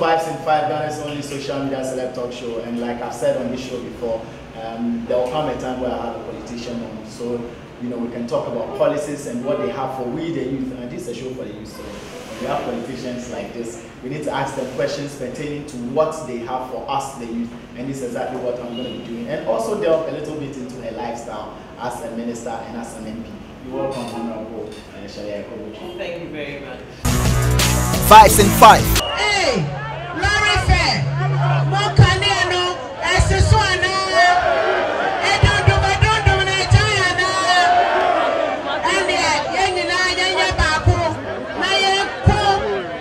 Vibes in 5, Ghana's only social media select talk show, and like I've said on this show before, there will come a time where I have a politician on, so you know we can talk about policies and what they have for we the youth, and this is a show for the youth. So when we have politicians like this, we need to ask them questions pertaining to what they have for us the youth, and this is exactly what I'm going to be doing, and also delve a little bit into her lifestyle as a minister and as an MP. You're welcome, Honorable Shirley Ayorkor. Thank you very much. Vibes in 5. Hey, Larry Fair, Mokaneno, Essuana, Edo China, and Yang Baku, Nayan Po,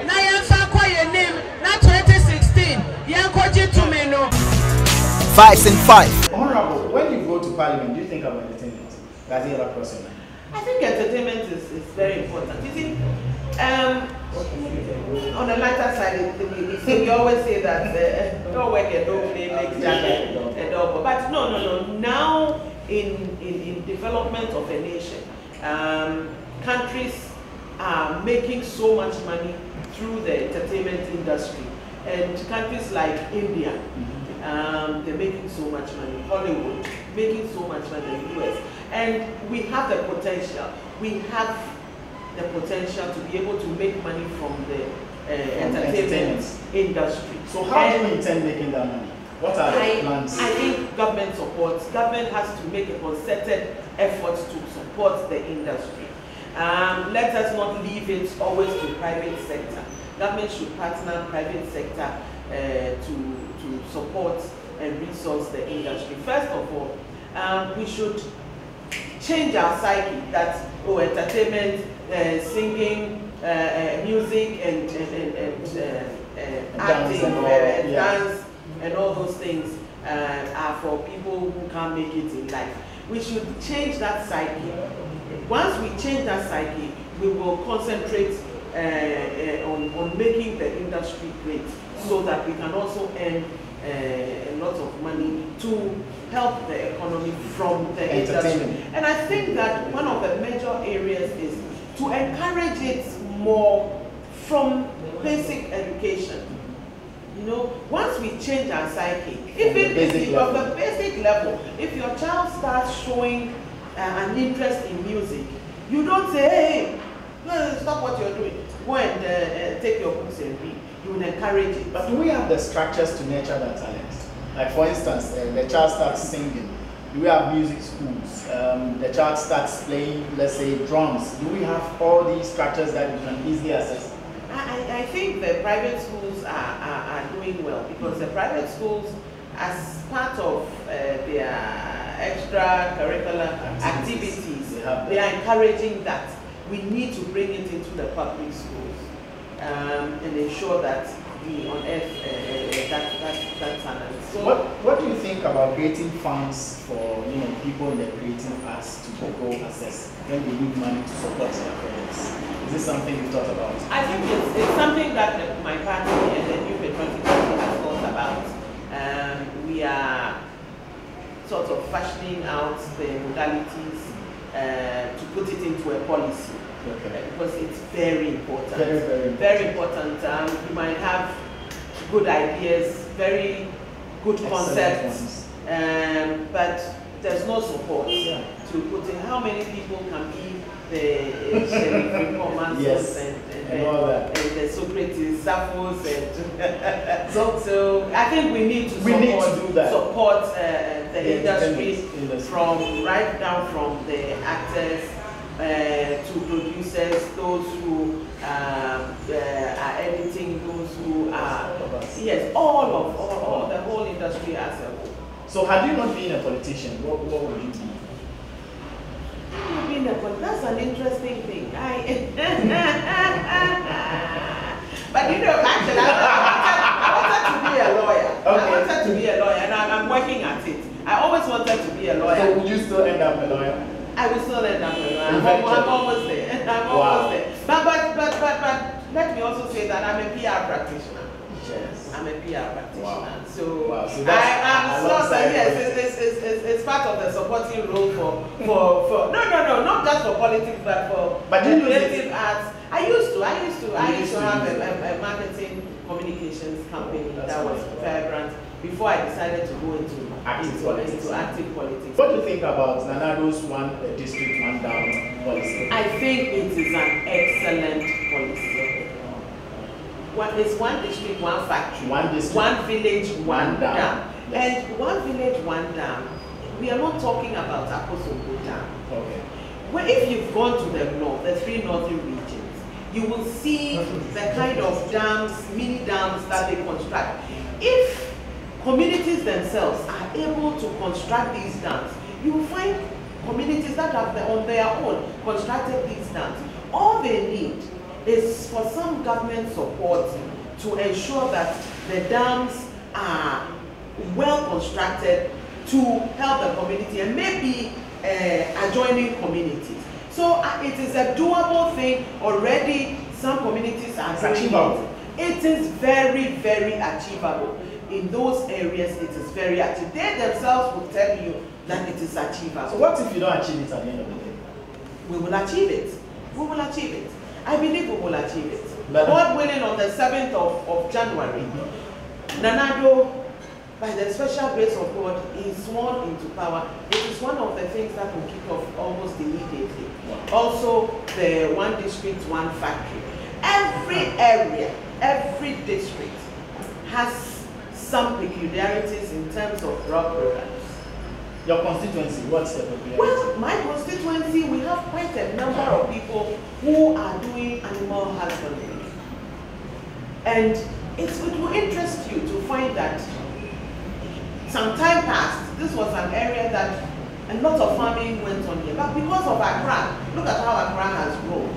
Nayan Fakwa, your name, not 2016, Yankoji Tumeno. Vibes in 5. Honorable, when you go to Parliament, do you think about entertainment? Does it ever cross your mind? I think entertainment is very important. You see, on the lighter side, we always say that don't work and don't play, make Jack a dog. But no. Now, in development of a nation, countries are making so much money through the entertainment industry. And countries like India, they're making so much money. Hollywood, making so much money in the US. And we have the potential. We have the potential to be able to make money from the entertainment industry. So how do you intend making that money? What are the plans? I think government supports. Government has to make a concerted effort to support the industry. Let us not leave it always to private sector. Government should partner private sector to support and resource the industry. First of all, we should change our psyche that entertainment, singing, music, and acting, dance, and all those things are for people who can't make it in life. We should change that psyche. Once we change that psyche, we will concentrate on making the industry great, so that we can also earn a lot of money to help the economy from the industry. And I think that one of the major areas is to encourage it more from basic education. You know, once we change our psyche, if it is from the basic level, if your child starts showing an interest in music, you don't say, hey, stop what you're doing, go and take your books and read. You will encourage it. But do we have the structures to nurture that talent? Like for instance, the child starts singing. Do we have music schools? The child starts playing, let's say, drums. Do we have all these structures that you can easily access? I think the private schools are doing well, because the private schools, as part of their extracurricular activities, they are encouraging that. We need to bring it into the public schools. And ensure that we unearth that talent. So what do you think about creating funds for people in the creative arts to go access when they need money to support their parents? Is this something you've thought about? I think it's something that my party and the New Patriotic Party has thought about. We are sort of fashioning out the modalities to put it into a policy. Okay. Because it's very important. Very important. You might have good ideas, very good concepts, but there's no support to put in. How many people can be the Shirley performances and the Socrates, Sappho's, and so I think we need to support the industry from right down from the actors to producers, those who are editing, those who are all the whole industry as a whole. So had you not been a politician, what would you be? That's an interesting thing. But actually, I wanted to be a lawyer. Okay. I wanted to be a lawyer, and I'm working at it. I always wanted to be a lawyer. So would you still end up a lawyer? I will still end up a lawyer. I'm almost there. I'm almost there. But let me also say that I'm a PR practitioner. Yes. I'm a PR practitioner. Wow. So I'm it's part of the supporting role for not just for politics, but for creative arts. I used to have a marketing communications company that was vibrant before I decided to go into active politics. What do you think about Nanado's one district, one down policy? I think it is an excellent policy. It's one district, one factory. One village, one dam. Yes. And one village, one dam. We are not talking about Akosombo Dam. Okay. Well, if you've gone to the north, the three northern regions, you will see the kind of dams, mini dams that they construct. If communities themselves are able to construct these dams, you will find communities that have on their own constructed these dams. All they need is for some government support to ensure that the dams are well constructed to help the community and maybe adjoining communities. So it is a doable thing. Already some communities are doing it. It is very, very achievable. In those areas, it is very achievable. They themselves will tell you that it is achievable. So what if you don't achieve it at the end of the day? We will achieve it. We will achieve it. I believe we will achieve it. God willing, on the 7th of January, Nanado, by the special grace of God, is sworn into power. It is one of the things that will kick off almost immediately. Also, the one district, one factory. Every area, every district has some peculiarities in terms of drug programs. Your constituency, what's the peculiarity? Well, my constituency, we have quite a number of people who are doing animal husbandry. And it will interest you to find that some time past, this was an area that a lot of farming went on here. But because of Accra, look at how Accra has grown.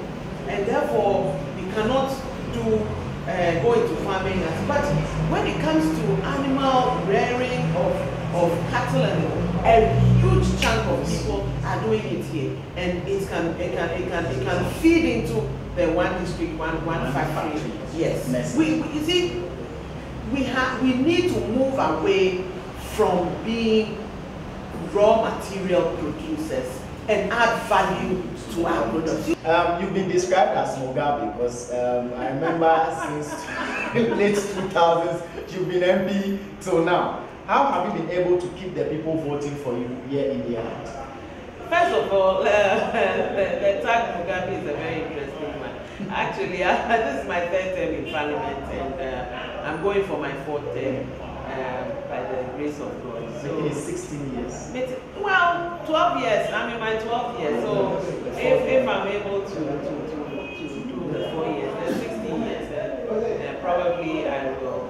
And therefore, we cannot go into farming. But when it comes to animal rearing of cattle, and a huge chunk of people are doing it here. And it can feed into the one district, one factory. Yes. You see, we need to move away from being raw material producers and add value to our products. You've been described as Mugabe because I remember since late 2000s you've been MP till now. How have you been able to keep the people voting for you year in, year out? First of all, the tag Mugabe is a very interesting one. Actually, this is my 3rd term in Parliament, and I'm going for my 4th term by the grace of God. So it is 16 years. Well, 12 years. I'm in my 12th year. So if I'm able to do the 4 years, then 16 years, probably I will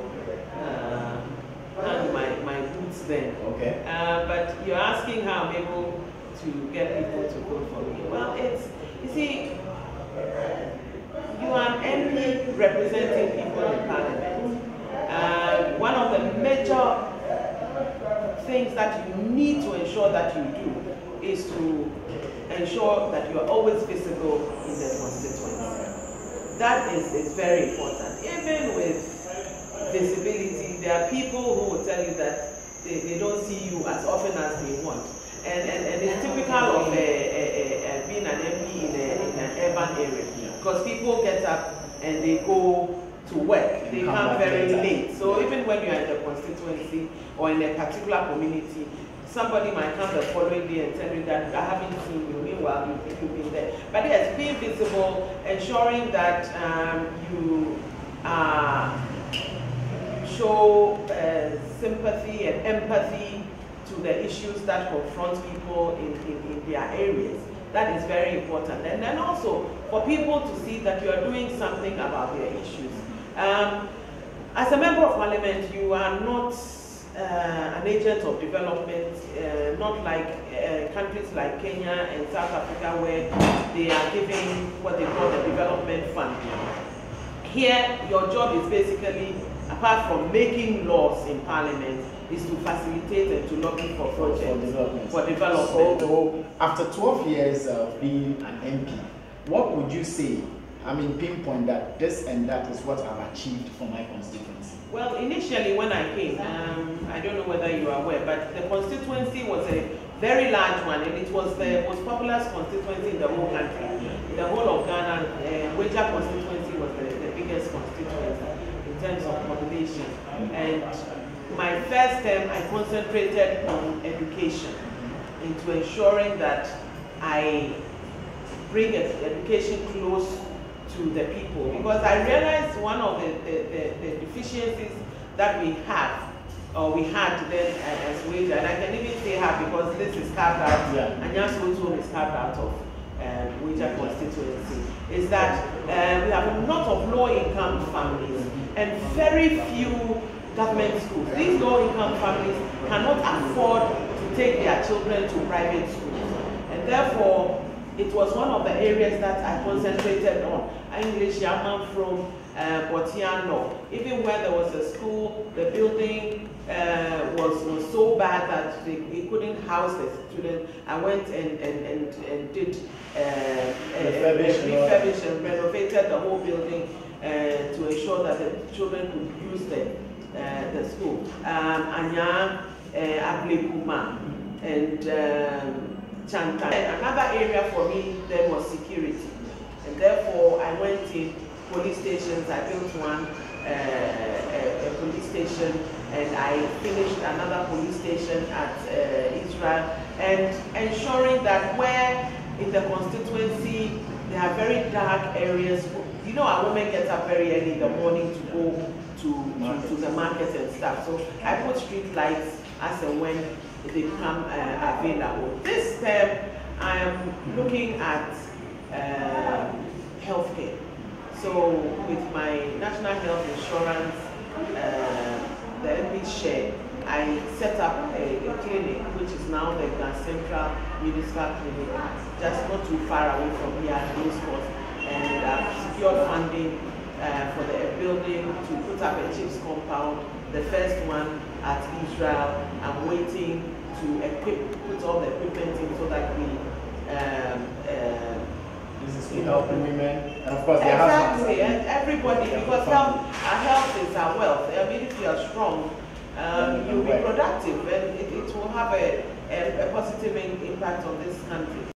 hang my boots then. Okay. But you're asking how I'm able to get people to vote for me. Well, you see, you are an MP representing people in Parliament. One of the major things that you need to ensure that you do is to ensure that you are always visible in the constituency. That is very important. Even with visibility, there are people who will tell you that they don't see you as often as they want. And it's typical of being an MP in an urban area. Because people get up and they go to work. They come very late. So even when you are in the constituency or in a particular community, somebody might come the following day and tell you that I haven't seen you. Meanwhile, you've been there. But yes, being visible, ensuring that you show sympathy and empathy to the issues that confront people in their areas. That is very important. And then also for people to see that you are doing something about their issues. As a member of Parliament, you are not an agent of development, not like countries like Kenya and South Africa where they are giving what they call the development fund. Here, your job is basically, apart from making laws in Parliament, is to facilitate and to lobby for projects, for development. So after 12 years of being an MP, what would you say, pinpoint that this and that is what I've achieved for my constituency? Well, initially when I came, I don't know whether you are aware, but the constituency was a very large one, and it was the most populous constituency in the whole country. In the whole of Ghana, Wager constituency was the biggest constituency in terms of population. And my first term, I concentrated on education, into ensuring that I bring education close to the people, because I realized one of the deficiencies that we have, or we had then as Wager, and I can even say have because this is carved out, and Nyanswo's is carved out of Wager constituency, is that we have a lot of low-income families and very few government schools. These low-income families cannot afford to take their children to private schools, and therefore it was one of the areas that I concentrated on. English Yaman from Botiano. Even when there was a school, the building was so bad that we couldn't house the students. I went and did refurbish and renovated the whole building to ensure that the children could use the school. Anya Ablekuma and Chanta. Another area for me then was security. And therefore, I went in police stations. I built one, a police station, and I finished another police station at Israel, and ensuring that where in the constituency there are very dark areas. You know, our women get up very early in the morning to go to the market and stuff. So I put street lights as and when they become available. This term, I am looking at healthcare. So with my national health insurance, the MP share, I set up a clinic, which is now the Grand Central Municipal Clinic, just not too far away from here at Rose Court. And I've secured funding for the building to put up a chief's compound, the first one at Israel. I'm waiting to put all the equipment in so that we this is for helping women, and of course they exactly, and everybody, because our health is our wealth. I mean, if you are strong, you'll be productive, and it will have a positive impact on this country.